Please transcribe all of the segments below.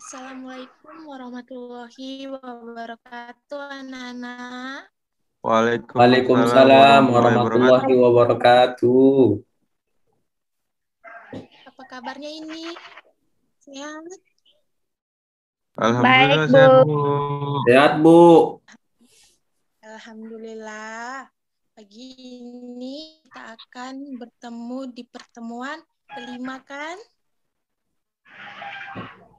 Assalamualaikum warahmatullahi wabarakatuh, anak-anak. Waalaikumsalam warahmatullahi wabarakatuh. Apa kabarnya ini? Sehat? Alhamdulillah Baik, sehat, Bu. Bu. Sehat, Bu. Alhamdulillah. Pagi ini kita akan bertemu di pertemuan kelima, kan?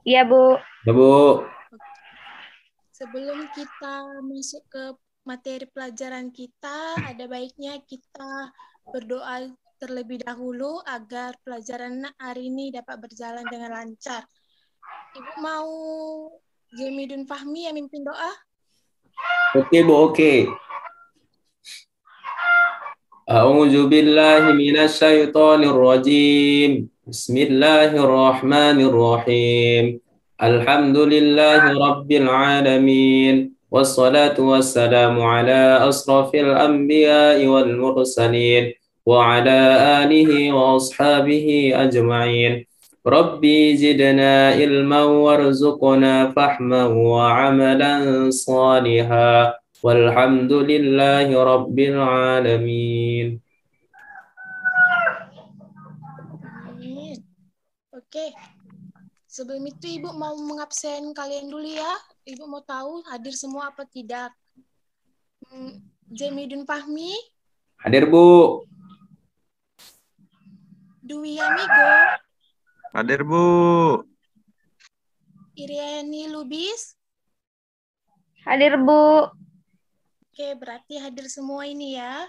Iya, Bu. Ya, Bu. Sebelum kita masuk ke materi pelajaran kita, ada baiknya kita berdoa terlebih dahulu agar pelajaran hari ini dapat berjalan dengan lancar. Ibu mau Jamidun Fahmi yang mimpin doa? Oke, Bu, oke. A'udzu billahi minasyaitonir rajim. Bismillahirrahmanirrahim. Alhamdulillahi rabbil alamin. Wassalatu wassalamu ala asrafil anbiya'i wal mursalin wa ala alihi wa ashabihi ajma'in. Rabbi zidna ilman warzuqna fahman wa amalan salihan. Walhamdulillahi Rabbil Alamin. Amin. Oke. Sebelum itu Ibu mau mengabsen kalian dulu ya. Ibu mau tahu hadir semua apa tidak. Jamidun Fahmi, Hadir, Bu. Dwi Amigo, Hadir, Bu. Iriani Lubis. Hadir, Bu. Oke, berarti hadir semua ini ya.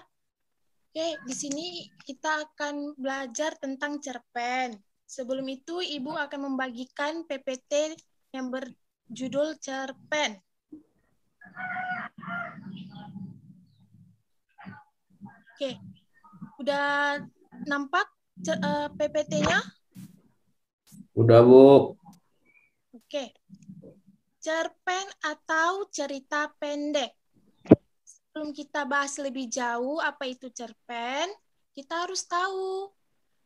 Oke, di sini kita akan belajar tentang cerpen. Sebelum itu, Ibu akan membagikan PPT yang berjudul cerpen. Oke, udah nampak PPT-nya? Udah, Bu. Oke, cerpen atau cerita pendek. Sebelum kita bahas lebih jauh apa itu cerpen, kita harus tahu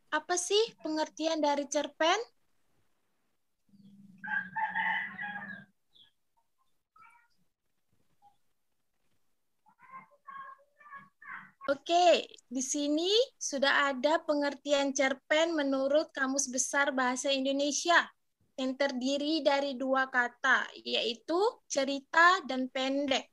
apa sih pengertian dari cerpen? Oke, di sini sudah ada pengertian cerpen menurut Kamus Besar Bahasa Indonesia yang terdiri dari dua kata, yaitu cerita dan pendek.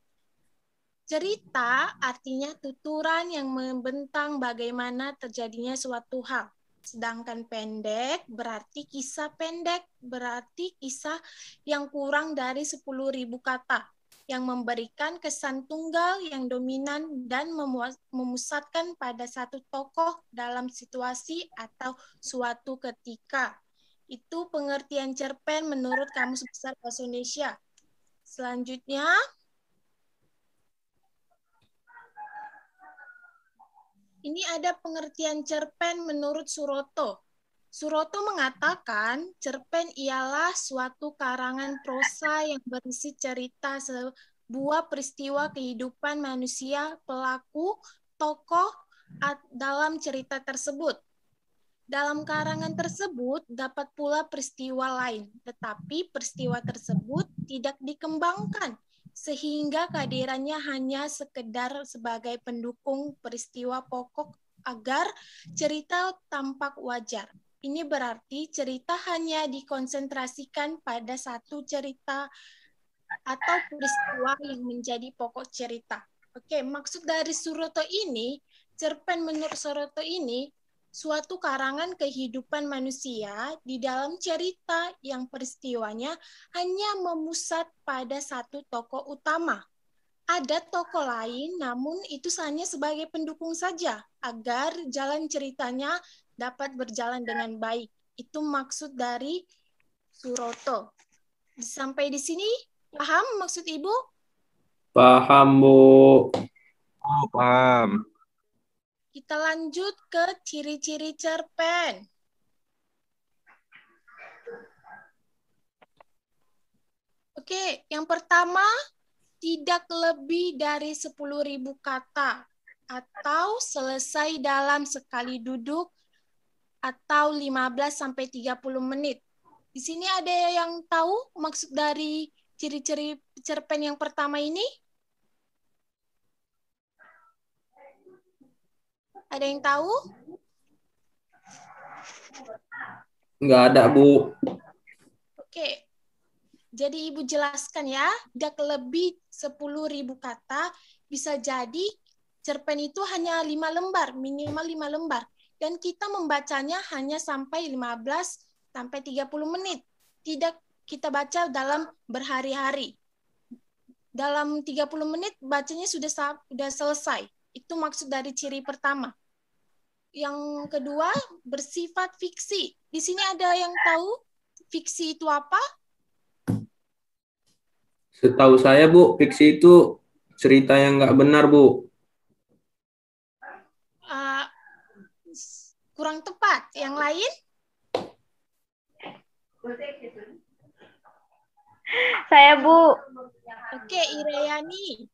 Cerita artinya tuturan yang membentang bagaimana terjadinya suatu hal. Sedangkan pendek berarti kisah pendek, berarti kisah yang kurang dari 10.000 kata, yang memberikan kesan tunggal yang dominan dan memusatkan pada satu tokoh dalam situasi atau suatu ketika. Itu pengertian cerpen menurut Kamus Besar Bahasa Indonesia. Selanjutnya, ini ada pengertian cerpen menurut Suroto. Suroto mengatakan cerpen ialah suatu karangan prosa yang berisi cerita sebuah peristiwa kehidupan manusia, pelaku, tokoh dalam cerita tersebut. Dalam karangan tersebut dapat pula peristiwa lain, tetapi peristiwa tersebut tidak dikembangkan, sehingga kehadirannya hanya sekedar sebagai pendukung peristiwa pokok agar cerita tampak wajar. Ini berarti cerita hanya dikonsentrasikan pada satu cerita atau peristiwa yang menjadi pokok cerita. Oke, maksud dari Suroto ini, cerpen menurut Suroto ini, suatu karangan kehidupan manusia di dalam cerita yang peristiwanya hanya memusat pada satu tokoh utama. Ada tokoh lain, namun itu hanya sebagai pendukung saja, agar jalan ceritanya dapat berjalan dengan baik. Itu maksud dari Suroto. Sampai di sini, paham maksud Ibu? Paham, Bu. Oh, paham. Kita lanjut ke ciri-ciri cerpen. Oke, yang pertama, tidak lebih dari 10.000 kata atau selesai dalam sekali duduk atau 15-30 menit. Di sini ada yang tahu maksud dari ciri-ciri cerpen yang pertama ini? Ada yang tahu? Nggak ada, Bu. Oke. Jadi Ibu jelaskan ya, tidak lebih 10.000 kata, bisa jadi cerpen itu hanya 5 lembar, minimal 5 lembar. Dan kita membacanya hanya sampai 15-30 menit. Tidak kita baca dalam berhari-hari. Dalam 30 menit bacanya sudah selesai. Itu maksud dari ciri pertama. Yang kedua, bersifat fiksi. Di sini ada yang tahu fiksi itu apa? Setahu saya, Bu, fiksi itu cerita yang nggak benar, Bu. Kurang tepat. Yang lain? Saya, Bu. Oke, Ireyani.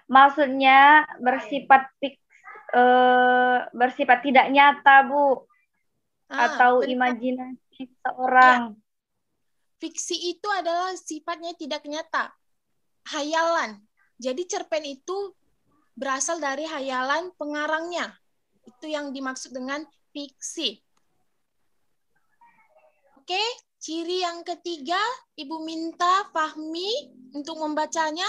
Maksudnya bersifat tidak nyata, Bu. Atau Benar. imajinasi seorang. Ya. Fiksi itu adalah sifatnya tidak nyata. Hayalan. Jadi cerpen itu berasal dari hayalan pengarangnya. Itu yang dimaksud dengan fiksi. Oke, ciri yang ketiga, Ibu minta Fahmi untuk membacanya.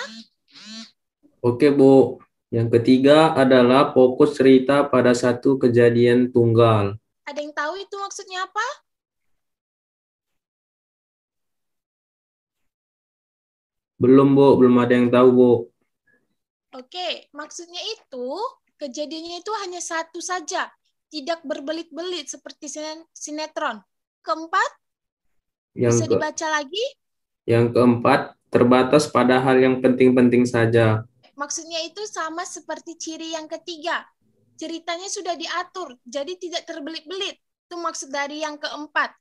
Oke, Bu. Yang ketiga adalah fokus cerita pada satu kejadian tunggal. Ada yang tahu itu maksudnya apa? Belum, Bu. Belum ada yang tahu, Bu. Oke, maksudnya itu kejadiannya itu hanya satu saja. Tidak berbelit-belit seperti sinetron. Keempat, bisa dibaca lagi. Yang keempat, terbatas pada hal yang penting-penting saja. Maksudnya itu sama seperti ciri yang ketiga. Ceritanya sudah diatur, jadi tidak terbelit-belit. Itu maksud dari yang keempat.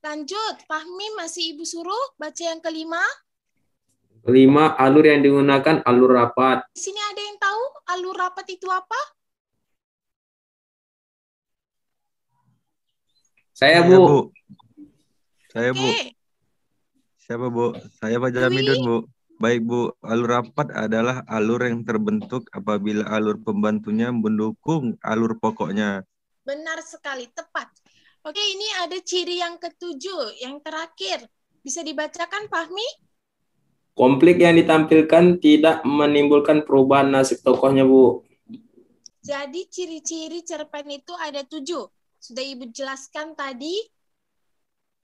Lanjut, Fahmi masih Ibu suruh baca yang kelima. Kelima, alur yang digunakan alur rapat. Di sini ada yang tahu alur rapat itu apa? Saya, Bu. Saya, Bu. Oke. Siapa, Bu? Saya Pak Jamidun, Bu. Baik, Bu. Alur rapat adalah alur yang terbentuk apabila alur pembantunya mendukung alur pokoknya. Benar sekali, tepat. Oke, ini ada ciri yang ketujuh, yang terakhir. Bisa dibacakan, Fahmi? Konflik yang ditampilkan tidak menimbulkan perubahan nasib tokohnya, Bu. Jadi ciri-ciri cerpen itu ada 7. Sudah Ibu jelaskan tadi.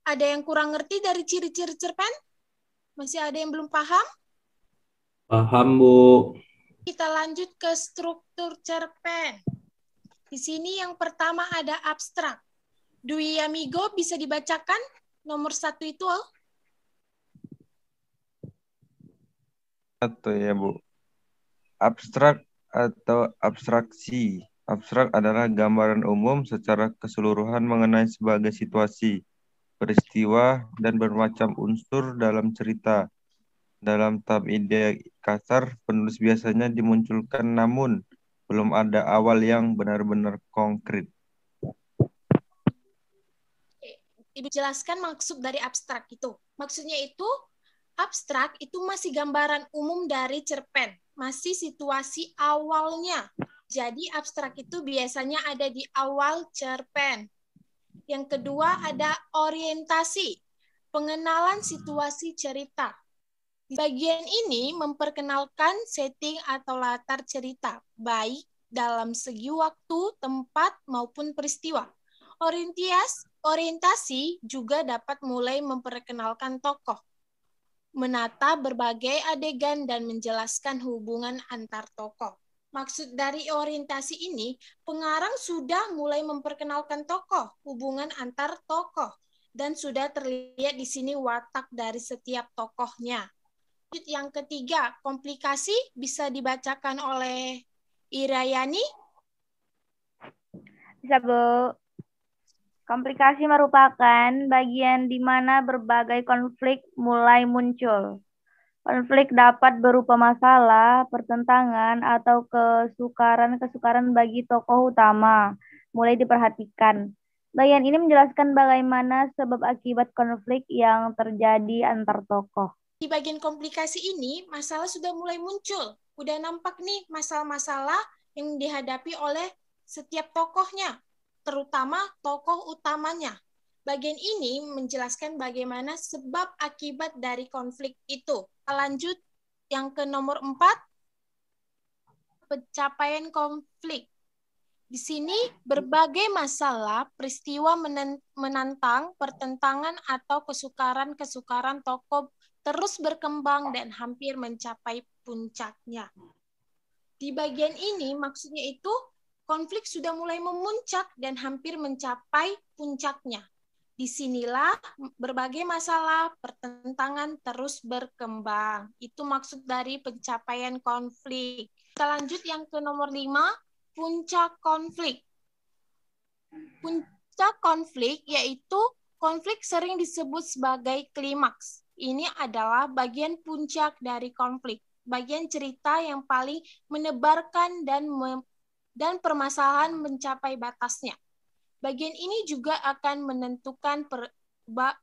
Ada yang kurang ngerti dari ciri-ciri cerpen? Masih ada yang belum paham? Paham, Bu. Kita lanjut ke struktur cerpen. Di sini yang pertama ada abstrak. Dwi Amigo bisa dibacakan nomor 1 itu? Satu ya, Bu. Abstrak atau abstraksi. Abstrak adalah gambaran umum secara keseluruhan mengenai sebagai situasi, peristiwa, dan bermacam unsur dalam cerita. Dalam tahap ide kasar, penulis biasanya dimunculkan namun belum ada awal yang benar-benar konkret. Ibu jelaskan maksud dari abstrak itu. Maksudnya itu, abstrak itu masih gambaran umum dari cerpen, masih situasi awalnya. Jadi abstrak itu biasanya ada di awal cerpen. Yang kedua ada orientasi, pengenalan situasi cerita. Di bagian ini memperkenalkan setting atau latar cerita, baik dalam segi waktu, tempat, maupun peristiwa. Orientasi juga dapat mulai memperkenalkan tokoh. menata berbagai adegan dan menjelaskan hubungan antar tokoh. Maksud dari orientasi ini, pengarang sudah mulai memperkenalkan tokoh, hubungan antar tokoh, dan sudah terlihat di sini watak dari setiap tokohnya. Yang ketiga, komplikasi bisa dibacakan oleh Irayani. Bisa, Bu. Komplikasi merupakan bagian di mana berbagai konflik mulai muncul. Konflik dapat berupa masalah, pertentangan, atau kesukaran-kesukaran bagi tokoh utama. Mulai diperhatikan. Bagian ini menjelaskan bagaimana sebab akibat konflik yang terjadi antar tokoh. Di bagian komplikasi ini, masalah sudah mulai muncul. Udah nampak nih masalah-masalah yang dihadapi oleh setiap tokohnya, terutama tokoh utamanya. Bagian ini menjelaskan bagaimana sebab akibat dari konflik itu. Lanjut yang ke nomor 4, pencapaian konflik. Di sini berbagai masalah, peristiwa menantang, pertentangan atau kesukaran-kesukaran tokoh terus berkembang dan hampir mencapai puncaknya. Di bagian ini maksudnya itu konflik sudah mulai memuncak dan hampir mencapai puncaknya. Disinilah berbagai masalah, pertentangan terus berkembang. Itu maksud dari pencapaian konflik. Kita lanjut yang ke nomor 5, puncak konflik. Puncak konflik yaitu konflik sering disebut sebagai klimaks. Ini adalah bagian puncak dari konflik. Bagian cerita yang paling menebarkan dan permasalahan mencapai batasnya. Bagian ini juga akan menentukan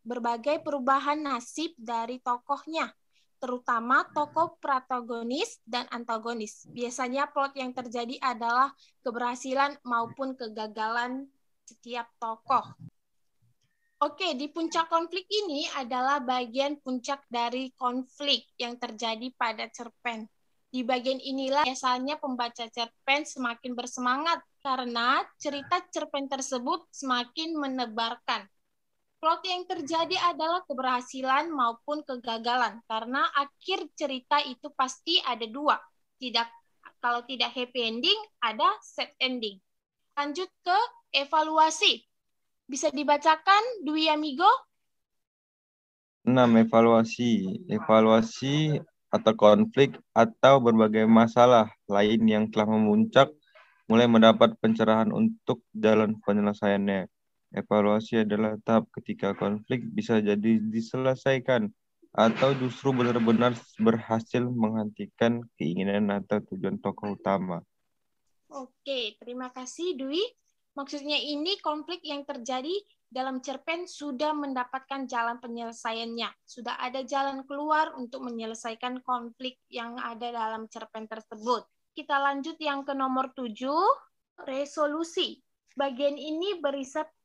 berbagai perubahan nasib dari tokohnya, terutama tokoh protagonis dan antagonis. Biasanya plot yang terjadi adalah keberhasilan maupun kegagalan setiap tokoh. Oke, di puncak konflik ini adalah bagian puncak dari konflik yang terjadi pada cerpen. Di bagian inilah biasanya pembaca cerpen semakin bersemangat karena cerita cerpen tersebut semakin menebarkan. Plot yang terjadi adalah keberhasilan maupun kegagalan karena akhir cerita itu pasti ada 2. Kalau tidak happy ending, ada sad ending. Lanjut ke evaluasi. Bisa dibacakan Dwi Amigo? 6. Evaluasi atau konflik atau berbagai masalah lain yang telah memuncak mulai mendapat pencerahan untuk jalan penyelesaiannya. Evaluasi adalah tahap ketika konflik bisa jadi diselesaikan atau justru benar-benar berhasil menghentikan keinginan atau tujuan tokoh utama. Oke, terima kasih Dwi. Maksudnya ini konflik yang terjadi dalam cerpen sudah mendapatkan jalan penyelesaiannya. Sudah ada jalan keluar untuk menyelesaikan konflik yang ada dalam cerpen tersebut. Kita lanjut yang ke nomor 7, resolusi. Bagian ini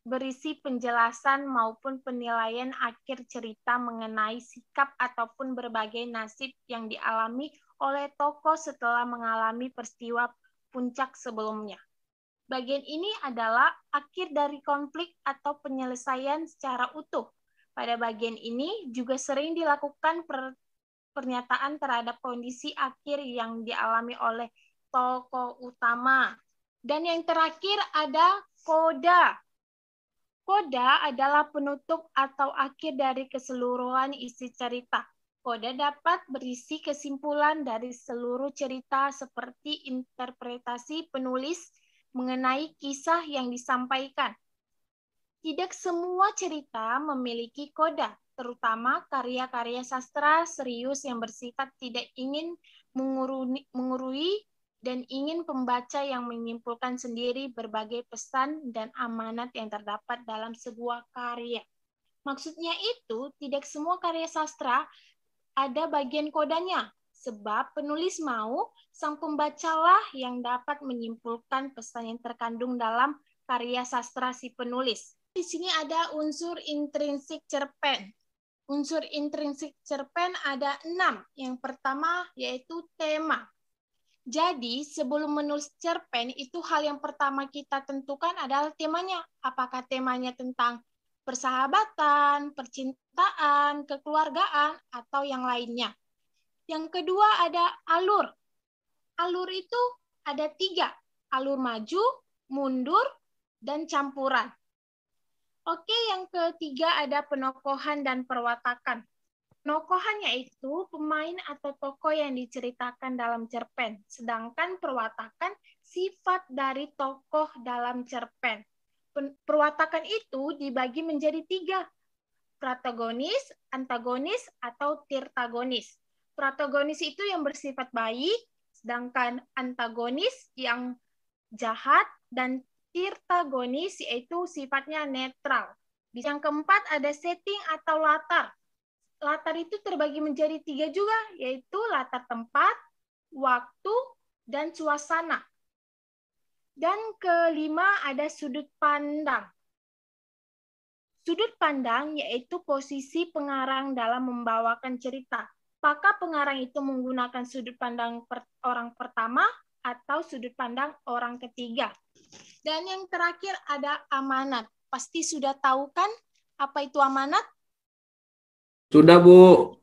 berisi penjelasan maupun penilaian akhir cerita mengenai sikap ataupun berbagai nasib yang dialami oleh tokoh setelah mengalami peristiwa puncak sebelumnya. Bagian ini adalah akhir dari konflik atau penyelesaian secara utuh. Pada bagian ini juga sering dilakukan pernyataan terhadap kondisi akhir yang dialami oleh tokoh utama. Dan yang terakhir ada koda. Koda adalah penutup atau akhir dari keseluruhan isi cerita. Koda dapat berisi kesimpulan dari seluruh cerita seperti interpretasi penulis mengenai kisah yang disampaikan. Tidak semua cerita memiliki koda, terutama karya-karya sastra serius yang bersifat tidak ingin mengurui dan ingin pembaca yang menyimpulkan sendiri berbagai pesan dan amanat yang terdapat dalam sebuah karya. Maksudnya itu, tidak semua karya sastra ada bagian kodanya, sebab penulis mau sang pembacalah yang dapat menyimpulkan pesan yang terkandung dalam karya sastra si penulis. Di sini ada unsur intrinsik cerpen. Unsur intrinsik cerpen ada 6. Yang pertama yaitu tema. Jadi sebelum menulis cerpen itu hal yang pertama kita tentukan adalah temanya. Apakah temanya tentang persahabatan, percintaan, kekeluargaan, atau yang lainnya. Yang kedua ada alur. Alur itu ada 3, alur maju, mundur, dan campuran. Oke, yang ketiga ada penokohan dan perwatakan. Penokohan yaitu pemain atau tokoh yang diceritakan dalam cerpen, sedangkan perwatakan sifat dari tokoh dalam cerpen. Perwatakan itu dibagi menjadi 3, protagonis, antagonis, atau tirtagonis. Protagonis itu yang bersifat baik, sedangkan antagonis yang jahat, dan tirtagonis yaitu sifatnya netral. Yang keempat ada setting atau latar. Latar itu terbagi menjadi 3 juga, yaitu latar tempat, waktu, dan suasana. Dan kelima ada sudut pandang. Sudut pandang yaitu posisi pengarang dalam membawakan cerita. Apakah pengarang itu menggunakan sudut pandang orang pertama atau sudut pandang orang ketiga? Dan yang terakhir ada amanat. Pasti sudah tahu kan apa itu amanat? Sudah, Bu.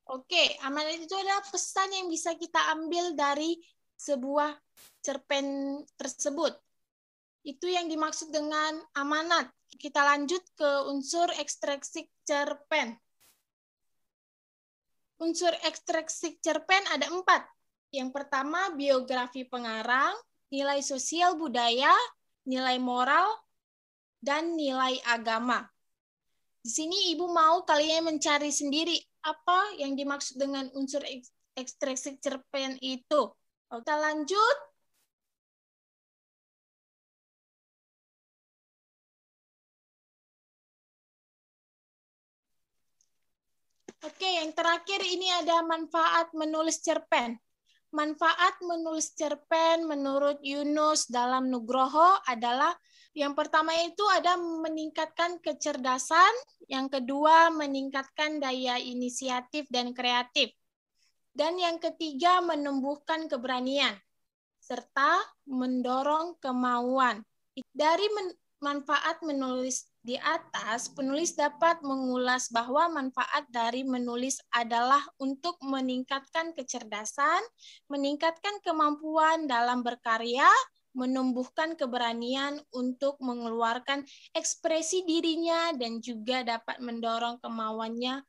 Oke, amanat itu adalah pesan yang bisa kita ambil dari sebuah cerpen tersebut. Itu yang dimaksud dengan amanat. Kita lanjut ke unsur ekstraksi cerpen. Unsur ekstraksi cerpen ada 4. Yang pertama, biografi pengarang, nilai sosial budaya, nilai moral, dan nilai agama. Di sini Ibu mau kalian mencari sendiri apa yang dimaksud dengan unsur ekstraksi cerpen itu. Kita lanjut. Oke, yang terakhir ini ada manfaat menulis cerpen. Manfaat menulis cerpen menurut Yunus dalam Nugroho adalah yang pertama itu ada meningkatkan kecerdasan, yang kedua meningkatkan daya inisiatif dan kreatif, dan yang ketiga menumbuhkan keberanian, serta mendorong kemauan. Dari manfaat menulis di atas, penulis dapat mengulas bahwa manfaat dari menulis adalah untuk meningkatkan kecerdasan, meningkatkan kemampuan dalam berkarya, menumbuhkan keberanian untuk mengeluarkan ekspresi dirinya, dan juga dapat mendorong kemauannya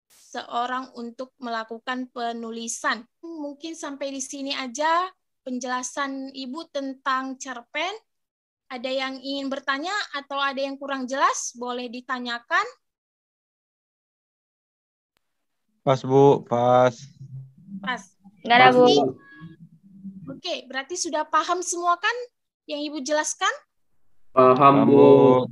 seorang untuk melakukan penulisan. Mungkin sampai di sini aja penjelasan Ibu tentang cerpen. Ada yang ingin bertanya atau ada yang kurang jelas? Boleh ditanyakan. Pas, Bu. Pas. Pas. Enggak ada, Bu. Oke, berarti sudah paham semua kan yang Ibu jelaskan? Paham, Bu.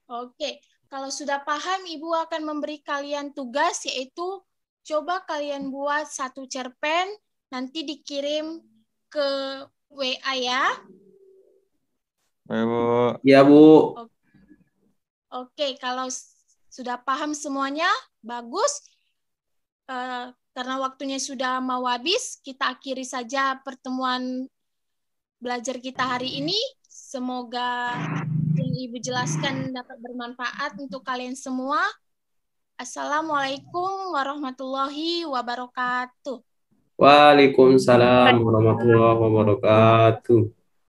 Oke, kalau sudah paham, Ibu akan memberi kalian tugas, yaitu coba kalian buat 1 cerpen, nanti dikirim ke WA ya. Ayo, Bu. Ya, Bu. Oke, kalau sudah paham semuanya, bagus. Karena waktunya sudah mau habis, kita akhiri saja pertemuan belajar kita hari ini. Semoga yang Ibu jelaskan dapat bermanfaat untuk kalian semua. Assalamualaikum warahmatullahi wabarakatuh. Waalaikumsalam warahmatullahi wabarakatuh.